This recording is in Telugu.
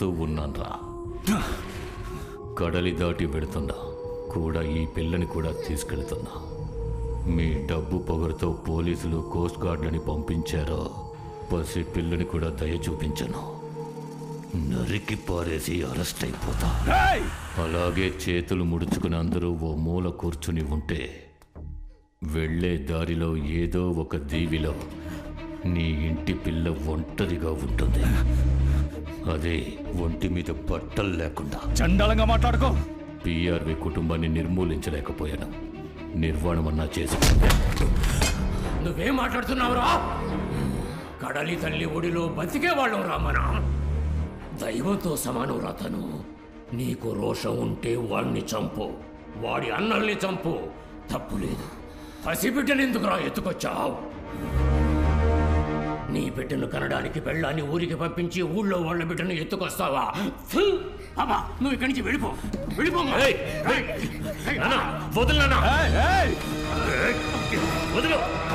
చూస్తూ ఉన్నాన్రా. కడలి దాటి వెళుతున్నా కూడా ఈ పిల్లని కూడా తీసుకెళ్తున్నా. మీ డబ్బు పొగరుతో పోలీసులు కోస్ట్ గార్డులని పంపించారో పసి పిల్లని కూడా దయ చూపించను. నరికి పారేసి అరెస్ట్ అయిపోతా. అలాగే చేతులు ముడుచుకుని అందరూ ఓ మూల కూర్చుని ఉంటే వెళ్ళే దారిలో ఏదో ఒక దీవిలో నీ ఇంటి పిల్ల ఒంటరిగా ఉంటుంది. అదే ఒంటి మీద బట్టలు లేకుండా. చండాలంగా మాట్లాడుకో. పిఆర్వి కుటుంబాన్ని నిర్మూలించలేకపోయాను, నిర్వాణమన్నా చేసి. నువ్వేం మాట్లాడుతున్నావురా? కడలి తల్లి ఒడిలో బతికేవాళ్ళం రామన. దైవంతో సమానం రాతను. నీకు రోషం ఉంటే వాణ్ణి చంపు, వాడి అన్నల్ని చంపు, తప్పు లేదు. పసిబిడ్డనెందుకురా ఎత్తుకొచ్చావు? నీ బిడ్డను కనడానికి పెళ్ళాన్ని ఊరికి పంపించి ఊళ్ళో వాళ్ళ బిడ్డను ఎత్తుకొస్తావా? అమ్మా, నువ్వు ఇక్కడి నుంచి వెళ్ళిపో. వెళ్ళిపో. వదులు.